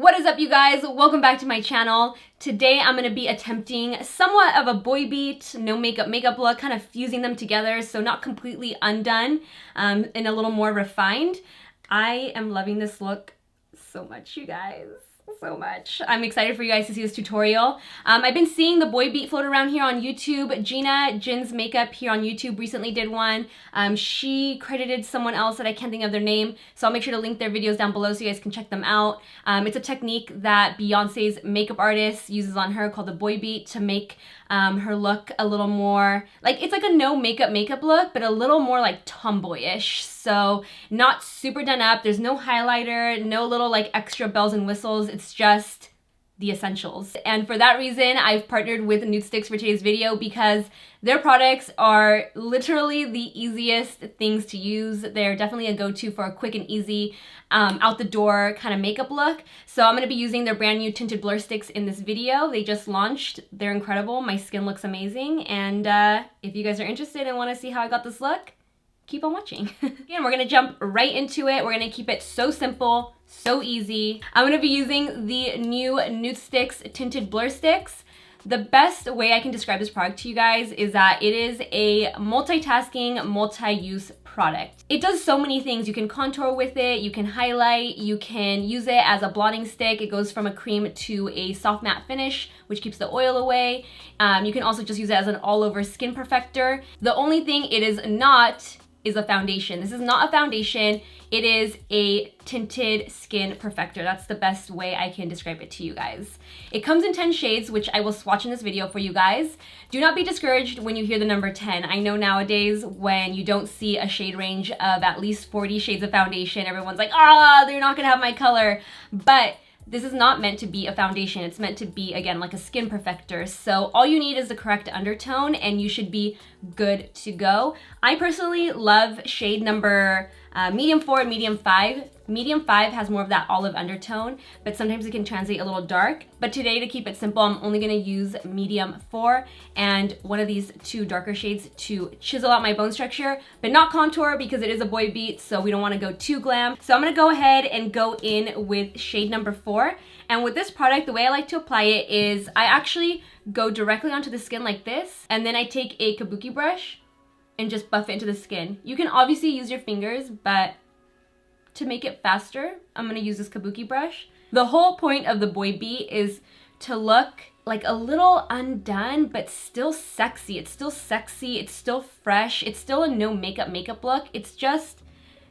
What is up, you guys? Welcome back to my channel. Today I'm going to be attempting somewhat of a boy beat, no makeup look, kind of fusing them together, so not completely undone, and a little more refined. I am loving this look so much, you guys. So much. I'm excited for you guys to see this tutorial. I've been seeing the boy beat float around here on YouTube. Gina, GINSMAKEUP here on YouTube recently did one. She credited someone else that I can't think of their name, so I'll make sure to link their videos down below so you guys can check them out. It's a technique that Beyonce's makeup artist uses on her called the boy beat to make her look a little more, like, it's like a no makeup look, but a little more like tomboyish. So not super done up. There's no highlighter, no little like extra bells and whistles. It's just the essentials. And for that reason, I've partnered with Nudestix for today's video because their products are literally the easiest things to use. They're definitely a go-to for a quick and easy out the door kind of makeup look. So I'm going to be using their brand new Tinted Blur Sticks in this video. They just launched. They're incredible. My skin looks amazing. And if you guys are interested and want to see how I got this look, keep on watching. Again, we're gonna jump right into it. We're gonna keep it so simple, so easy. I'm gonna be using the new Nudestix Tinted Blur Sticks. The best way I can describe this product to you guys is that it is a multitasking, multi-use product. It does so many things. You can contour with it, you can highlight, you can use it as a blotting stick. It goes from a cream to a soft matte finish, which keeps the oil away. You can also just use it as an all-over skin perfector. The only thing it is not is a foundation. This is not a foundation. It is a tinted skin perfector. That's the best way I can describe it to you guys. It comes in 10 shades, which I will swatch in this video for you guys. Do not be discouraged when you hear the number 10. I know nowadays when you don't see a shade range of at least 40 shades of foundation, everyone's like, they're not gonna have my color. But this is not meant to be a foundation. It's meant to be, again, like a skin perfector. So all you need is the correct undertone and you should be good to go. I personally love shade number medium 4 and medium 5. Medium 5 has more of that olive undertone, but sometimes it can translate a little dark. But today, to keep it simple, I'm only gonna use medium 4 and one of these two darker shades to chisel out my bone structure, but not contour because it is a boy beat, so we don't wanna go too glam. So I'm gonna go ahead and go in with shade number 4. And with this product, the way I like to apply it is I actually go directly onto the skin like this, and then I take a kabuki brush and just buff it into the skin. You can obviously use your fingers, but to make it faster, I'm gonna use this kabuki brush. The whole point of the boy beat is to look like a little undone, but still sexy. It's still sexy, it's still fresh, it's still a no makeup look. It's just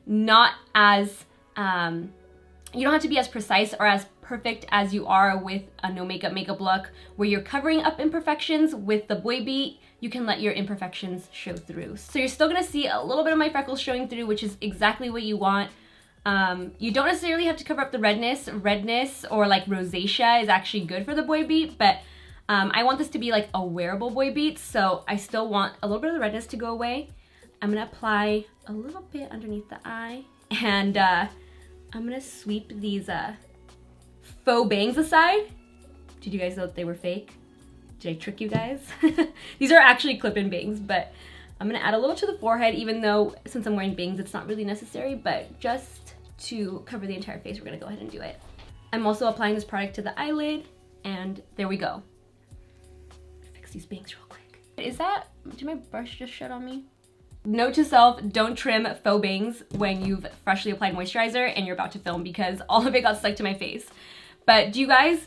not as, you don't have to be as precise or as perfect as you are with a no makeup look where you're covering up imperfections. With the boy beat, you can let your imperfections show through. So you're still gonna see a little bit of my freckles showing through, which is exactly what you want. You don't necessarily have to cover up the redness. Redness or like rosacea is actually good for the boy beat, but I want this to be like a wearable boy beat, so I still want a little bit of the redness to go away. I'm gonna apply a little bit underneath the eye, and I'm gonna sweep these faux bangs aside. Did you guys know that they were fake? Did I trick you guys? These are actually clip-in bangs, but I'm gonna add a little to the forehead, even though since I'm wearing bangs, it's not really necessary, but just to cover the entire face, we're gonna go ahead and do it. I'm also applying this product to the eyelid, and there we go. Fix these bangs real quick. Did my brush just shut on me? Note to self, don't trim faux bangs when you've freshly applied moisturizer and you're about to film, because all of it got stuck to my face. But do you guys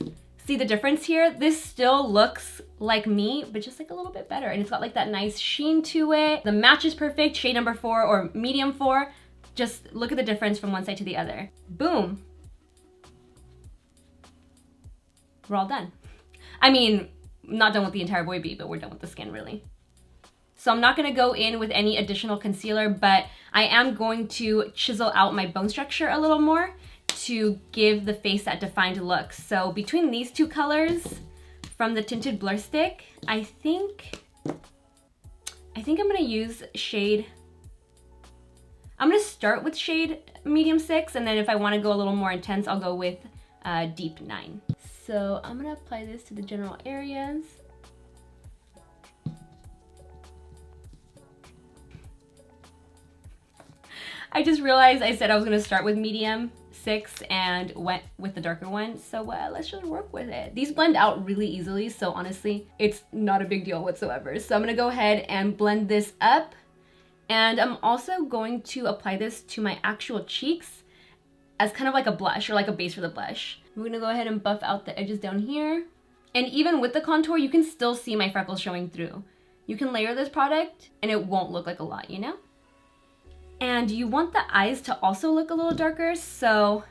see the difference here? This still looks like me, but just like a little bit better. And it's got like that nice sheen to it. The match is perfect, shade number 4 or medium 4. Just look at the difference from one side to the other. Boom. We're all done. I mean, not done with the entire boy beat, but we're done with the skin really. So I'm not gonna go in with any additional concealer, but I am going to chisel out my bone structure a little more to give the face that defined look. So between these two colors from the Tinted Blur Stick, I think I'm gonna use shade, I'm gonna start with shade medium 6, and then if I wanna go a little more intense, I'll go with deep 9. So I'm gonna apply this to the general areas. I just realized I said I was gonna start with medium 6 and went with the darker one. So let's just work with it. These blend out really easily, so honestly, it's not a big deal whatsoever. So I'm gonna go ahead and blend this up. And I'm also going to apply this to my actual cheeks as kind of like a blush or like a base for the blush. I'm gonna go ahead and buff out the edges down here. And even with the contour, you can still see my freckles showing through. You can layer this product and it won't look like a lot, you know? And you want the eyes to also look a little darker, so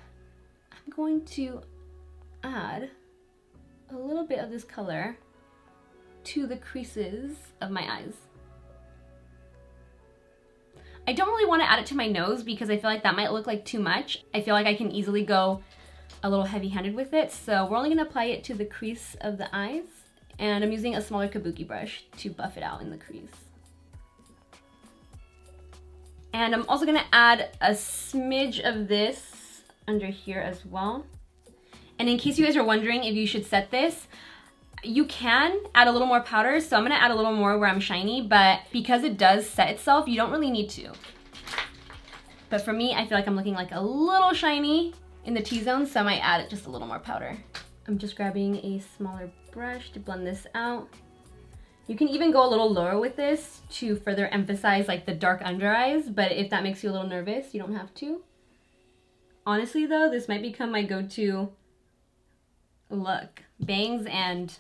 I'm going to add a little bit of this color to the creases of my eyes. I don't really want to add it to my nose because I feel like that might look like too much. I feel like I can easily go a little heavy-handed with it, so we're only going to apply it to the crease of the eyes, and I'm using a smaller kabuki brush to buff it out in the crease. And I'm also going to add a smidge of this under here as well. And in case you guys are wondering if you should set this, you can add a little more powder, so I'm going to add a little more where I'm shiny, but because it does set itself, you don't really need to. But for me, I feel like I'm looking like a little shiny in the T-zone, so I might add just a little more powder. I'm just grabbing a smaller brush to blend this out. You can even go a little lower with this to further emphasize like the dark under eyes, but if that makes you a little nervous, you don't have to. Honestly though, this might become my go-to look. Bangs and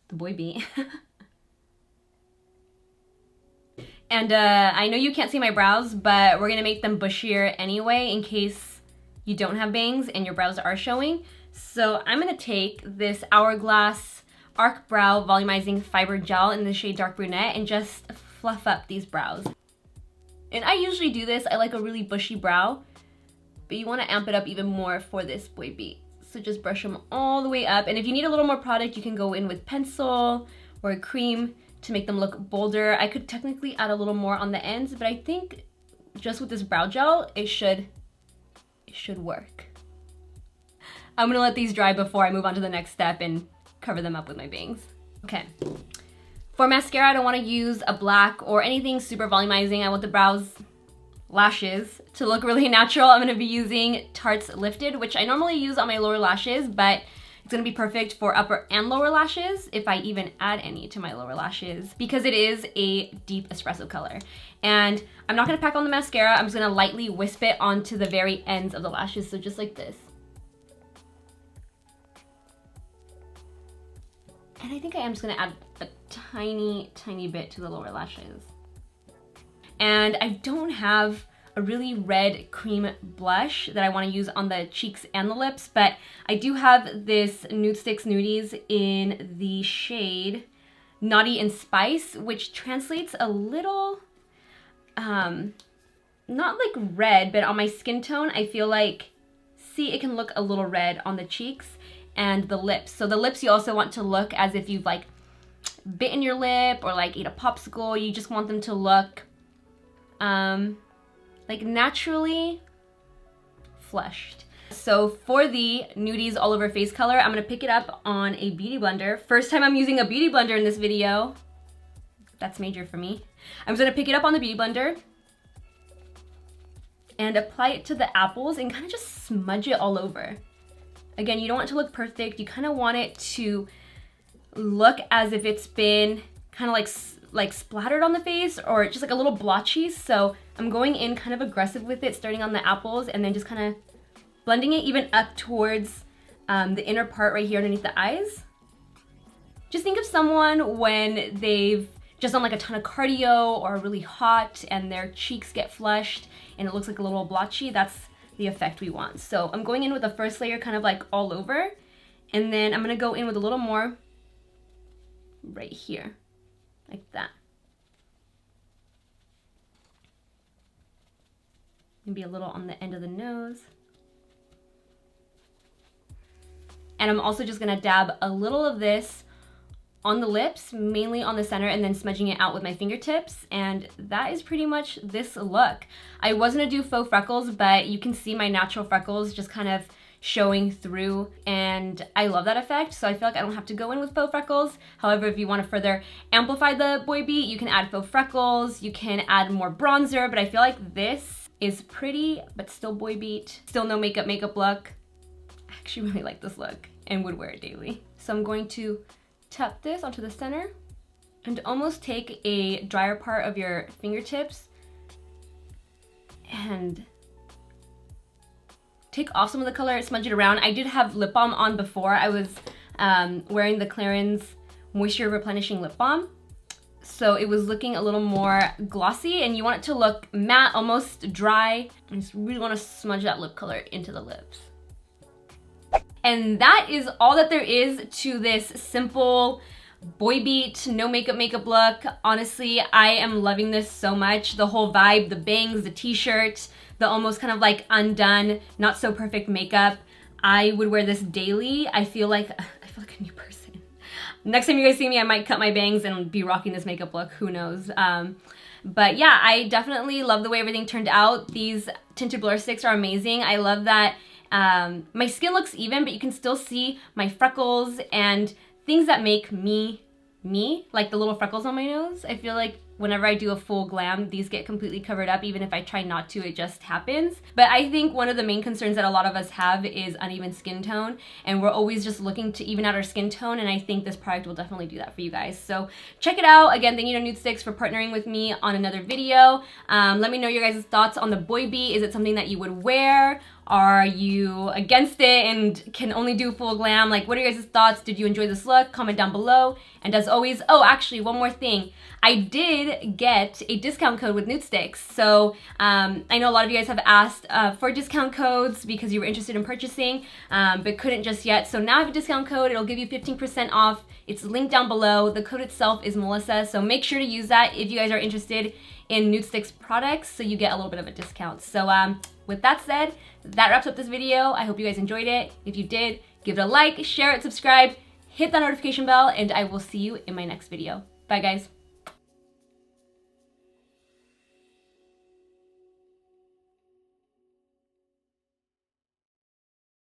the boy beat. And I know you can't see my brows, but we're gonna make them bushier anyway in case you don't have bangs and your brows are showing. So I'm gonna take this Hourglass Arc Brow Volumizing Fiber Gel in the shade Dark Brunette and just fluff up these brows. And I usually do this, I like a really bushy brow, but you wanna amp it up even more for this boy beat. So just brush them all the way up. And if you need a little more product, you can go in with pencil or a cream to make them look bolder. I could technically add a little more on the ends, but I think just with this brow gel, it should work. I'm gonna let these dry before I move on to the next step and cover them up with my bangs. Okay. For mascara, I don't want to use a black or anything super volumizing. I want the lashes to look really natural. I'm going to be using Tarte's Lifted, which I normally use on my lower lashes, but it's going to be perfect for upper and lower lashes if I even add any to my lower lashes because it is a deep espresso color. And I'm not going to pack on the mascara. I'm just going to lightly wisp it onto the very ends of the lashes, so just like this. And I think I am just going to add a tiny, tiny bit to the lower lashes. And I don't have a really red cream blush that I want to use on the cheeks and the lips, but I do have this Nudestix Nudies in the shade Naughty and Spice, which translates a little, not like red, but on my skin tone, I feel like, see, it can look a little red on the cheeks and the lips. So the lips you also want to look as if you've like bitten your lip or like ate a popsicle. You just want them to look like naturally flushed. So for the Nudies All Over Face color, I'm gonna pick it up on a beauty blender. First time I'm using a beauty blender in this video. That's major for me. I'm just gonna pick it up on the beauty blender and apply it to the apples and kind of just smudge it all over. Again, you don't want it to look perfect. You kind of want it to look as if it's been kind of like splattered on the face or just like a little blotchy. So I'm going in kind of aggressive with it, starting on the apples and then just kind of blending it even up towards the inner part right here underneath the eyes. Just think of someone when they've just done like a ton of cardio or really hot and their cheeks get flushed and it looks like a little blotchy. That's the effect we want. So I'm going in with the first layer kind of like all over, and then I'm gonna go in with a little more right here, like that. Maybe a little on the end of the nose. And I'm also just gonna dab a little of this on the lips, mainly on the center, and then smudging it out with my fingertips. And that is pretty much this look. I was gonna do faux freckles, but you can see my natural freckles just kind of showing through, and I love that effect, so I feel like I don't have to go in with faux freckles. However, if you want to further amplify the boy beat, you can add faux freckles, you can add more bronzer, but I feel like this is pretty, but still boy beat. Still no makeup look. I actually really like this look and would wear it daily. So I'm going to tap this onto the center and almost take a drier part of your fingertips and take off some of the color, smudge it around. I did have lip balm on before. I was wearing the Clarins Moisture Replenishing Lip Balm. So it was looking a little more glossy, and you want it to look matte, almost dry. And just really want to smudge that lip color into the lips. And that is all that there is to this simple boy beat, no makeup look. Honestly, I am loving this so much. The whole vibe, the bangs, the t-shirt, the almost kind of like undone, not so perfect makeup. I would wear this daily. I feel like a new person. Next time you guys see me, I might cut my bangs and be rocking this makeup look, who knows. But yeah, I definitely love the way everything turned out. These Tinted Blur Sticks are amazing. I love that my skin looks even, but you can still see my freckles and things that make me, like the little freckles on my nose. I feel like whenever I do a full glam, these get completely covered up. Even if I try not to, it just happens. But I think one of the main concerns that a lot of us have is uneven skin tone, and we're always just looking to even out our skin tone, and I think this product will definitely do that for you guys. So check it out. Again, thank you to Nudestix for partnering with me on another video. Let me know your guys' thoughts on the boy beat. Is it something that you would wear? Are you against it and can only do full glam? Like, what are your guys' thoughts? Did you enjoy this look? Comment down below. And as always, oh, actually, one more thing. I did get a discount code with Nudestix. So I know a lot of you guys have asked for discount codes because you were interested in purchasing, but couldn't just yet. So now I have a discount code. It'll give you 15% off. It's linked down below. The code itself is Melissa. So make sure to use that if you guys are interested in Nudestix products, so you get a little bit of a discount. So with that said, that wraps up this video. I hope you guys enjoyed it. If you did, give it a like, share it, subscribe, hit that notification bell, and I will see you in my next video. Bye, guys.